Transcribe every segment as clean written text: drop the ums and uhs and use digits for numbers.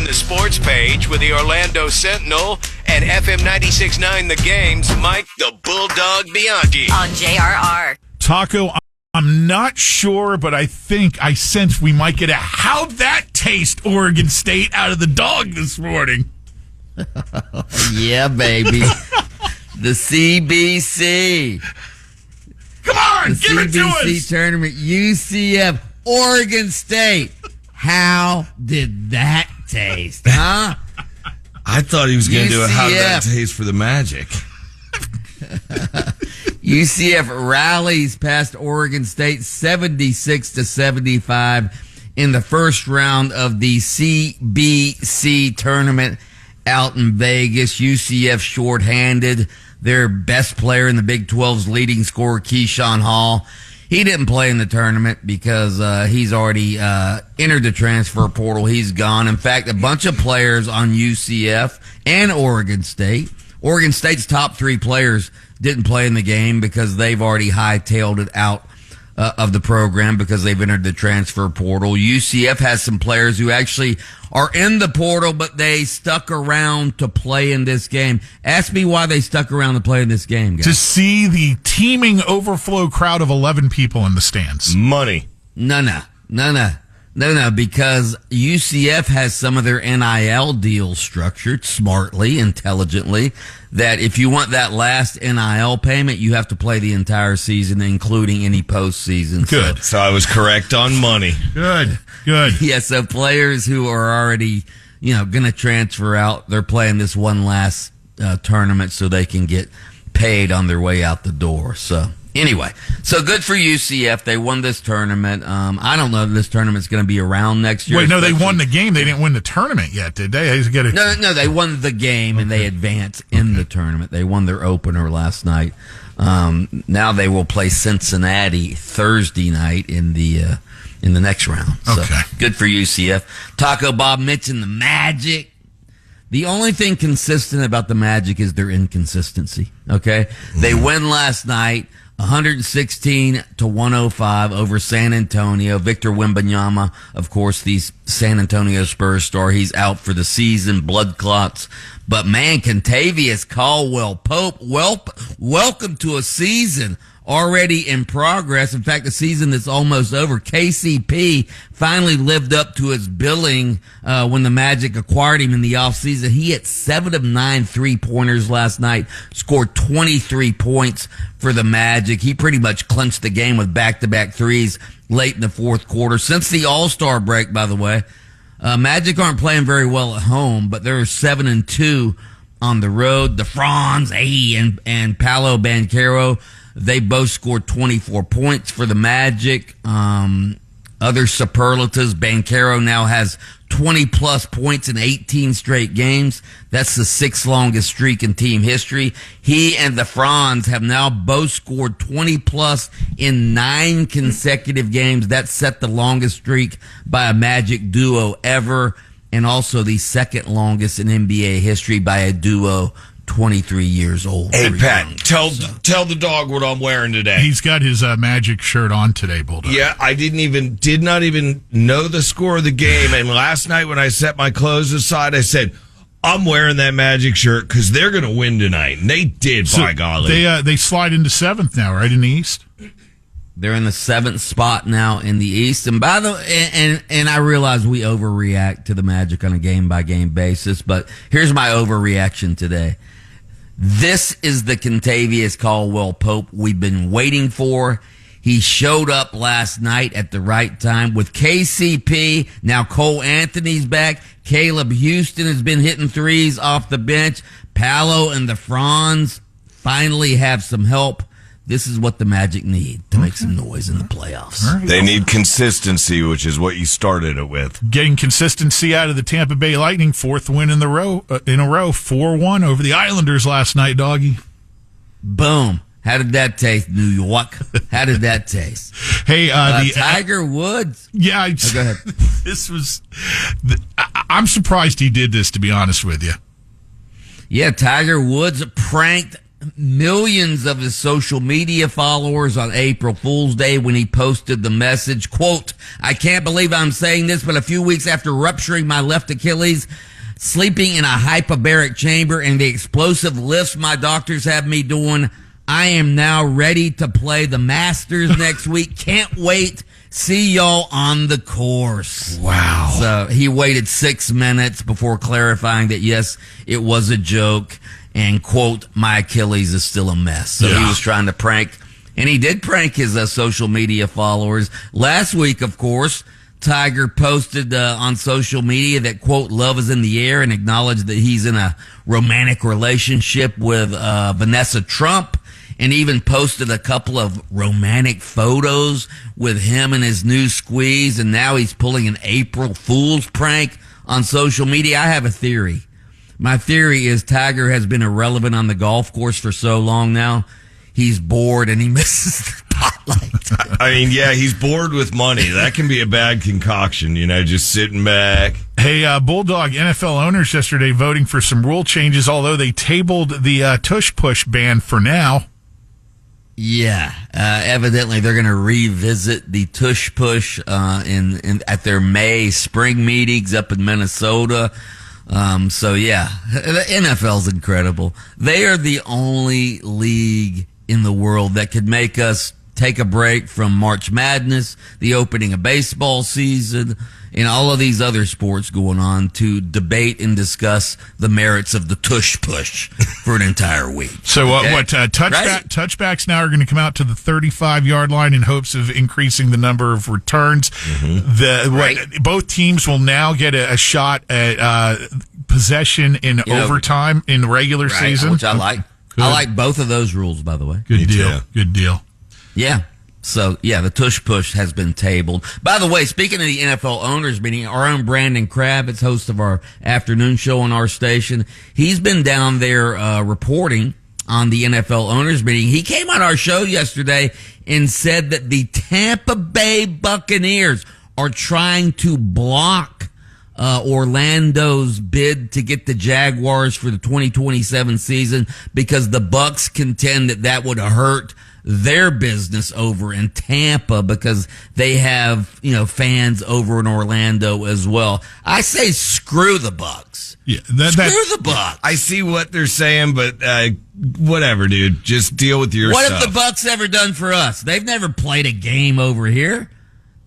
the sports page with the Orlando Sentinel and FM 96.9 The Game's Mike the Bulldog Bianchi. On JRR. Taco, I'm not sure, but I sense we might get a how'd that taste Oregon State out of the dog this morning. Yeah, baby. The CBC. Come on, give it to us. The CBC tournament, UCF, Oregon State. How did that taste, huh? I thought he was going to do a how did that taste for the Magic. UCF rallies past Oregon State 76-75 in the first round of the CBC tournament out in Vegas. UCF shorthanded. Their best player in the Big 12's leading scorer, Keyshawn Hall. He didn't play in the tournament because he's already entered the transfer portal. He's gone. In fact, a bunch of players on UCF and Oregon State. Oregon State's top three players didn't play in the game because they've already hightailed it out of the program because they've entered the transfer portal. UCF has some players who actually are in the portal, but they stuck around to play in this game. Ask me why they stuck around to play in this game, guys. To see the teeming overflow crowd of 11 people in the stands. Money. No, because UCF has some of their NIL deals structured smartly, intelligently, that if you want that last NIL payment, you have to play the entire season, including any postseason. Good. So I was correct on money. Good. Yeah, so players who are already, going to transfer out, they're playing this one last tournament so they can get paid on their way out the door. So anyway, so good for UCF. They won this tournament. I don't know if this tournament's going to be around next year. Wait, no, they won the game. They didn't win the tournament yet, did they? No, they won the game and they advanced in the tournament. They won their opener last night. Now they will play Cincinnati Thursday night in the next round. So okay. Good for UCF. Taco Bob mentioned the Magic. The only thing consistent about the Magic is their inconsistency. Okay, They win last night, 116-105 over San Antonio. Victor Wembanyama, of course, the San Antonio Spurs star, he's out for the season, blood clots. But man, Kentavious Caldwell-Pope, welcome to a season already in progress. In fact, the season that's almost over. KCP finally lived up to his billing when the Magic acquired him in the offseason. He hit 7 of 9 3-pointers last night, scored 23 points for the Magic. He pretty much clinched the game with back-to-back threes late in the fourth quarter. Since the All-Star break, by the way, Magic aren't playing very well at home, but they're 7-2 on the road. The Franz, and Paolo Banchero, they both scored 24 points for the Magic. Other superlatives, Banchero now has 20-plus points in 18 straight games. That's the 6th longest streak in team history. He and the Franz have now both scored 20-plus in 9 consecutive games. That set the longest streak by a Magic duo ever, and also the 2nd longest in NBA history by a duo 23 years old. Hey, Pat, tell the dog what I'm wearing today. He's got his Magic shirt on today, Bulldog. Yeah, I did not even know the score of the game. And last night when I set my clothes aside, I said, I'm wearing that Magic shirt because they're going to win tonight. And they did, by golly. They slide into 7th now, right, in the East? They're in the 7th spot now in the East. And by the and I realize we overreact to the Magic on a game-by-game basis, but here's my overreaction today. This is the Kentavious Caldwell-Pope we've been waiting for. He showed up last night at the right time with KCP. Now Cole Anthony's back. Caleb Houston has been hitting threes off the bench. Paolo and the Franz finally have some help. This is what the Magic need to make some noise in the playoffs. They need consistency, which is what you started it with. Getting consistency out of the Tampa Bay Lightning, 4th win in a row, 4-1 over the Islanders last night, doggy. Boom. How did that taste, New York? How did that taste? Hey, Tiger Woods. Yeah, go ahead. I'm surprised he did this, to be honest with you. Yeah, Tiger Woods pranked millions of his social media followers on April Fool's Day when he posted the message, quote, "I can't believe I'm saying this, but a few weeks after rupturing my left Achilles, sleeping in a hyperbaric chamber, and the explosive lifts my doctors have me doing, I am now ready to play the Masters next week. Can't wait. See y'all on the course." Wow. So he waited 6 minutes before clarifying that, yes, it was a joke. And, quote, "my Achilles is still a mess." So he was trying to prank, and he did prank his social media followers. Last week, of course, Tiger posted on social media that, quote, "love is in the air," and acknowledged that he's in a romantic relationship with Vanessa Trump, and even posted a couple of romantic photos with him and his new squeeze. And now he's pulling an April Fool's prank on social media. I have a theory. My theory is Tiger has been irrelevant on the golf course for so long now. He's bored and he misses the spotlight. I mean, yeah, he's bored with money. That can be a bad concoction, just sitting back. Hey, Bulldog, NFL owners yesterday voting for some rule changes, although they tabled the tush-push ban for now. Yeah, evidently they're going to revisit the tush-push at their May spring meetings up in Minnesota. So yeah, the NFL's incredible. They are the only league in the world that could make us take a break from March Madness, the opening of baseball season, and all of these other sports going on to debate and discuss the merits of the tush push for an entire week. So touchbacks now are going to come out to the 35-yard line in hopes of increasing the number of returns. Both teams will now get a shot at possession in overtime in the regular season, which I like. Good. I like both of those rules, by the way. Good deal. Yeah. So, yeah, the tush push has been tabled. By the way, speaking of the NFL owners meeting, our own Brandon Kravitz, host of our afternoon show on our station, he's been down there reporting on the NFL owners meeting. He came on our show yesterday and said that the Tampa Bay Buccaneers are trying to block Orlando's bid to get the Jaguars for the 2027 season because the Bucs contend that would hurt their business over in Tampa because they have, fans over in Orlando as well. I say screw the Bucs. Yeah, screw the Bucs. I see what they're saying, but whatever, dude. Just deal with your stuff. What have the Bucs ever done for us? They've never played a game over here.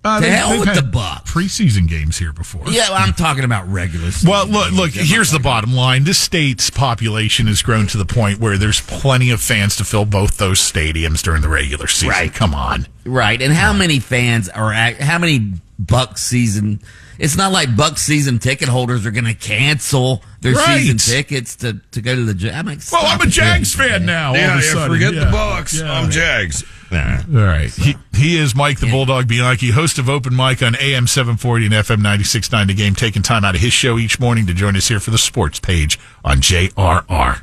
To hell with the Bucs. Preseason games here before. Yeah, I'm talking about regular season. Well, look. Here's the bottom line: this state's population has grown to the point where there's plenty of fans to fill both those stadiums during the regular season. Right. Come on. Right, and how many fans are? How many Bucs season? It's not like Bucs season ticket holders are going to cancel their season tickets to go to the Jags. Well, I'm a Jags fan now. Yeah, forget the Bucs. Yeah. I'm Jags. Nah. All right. He is Mike the Bulldog Bianchi, host of Open Mic on AM 740 and FM 96.9 The Game, taking time out of his show each morning to join us here for the sports page on JRR.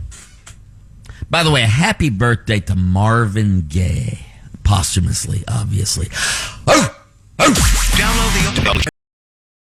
By the way, a happy birthday to Marvin Gaye. Posthumously, obviously. Download the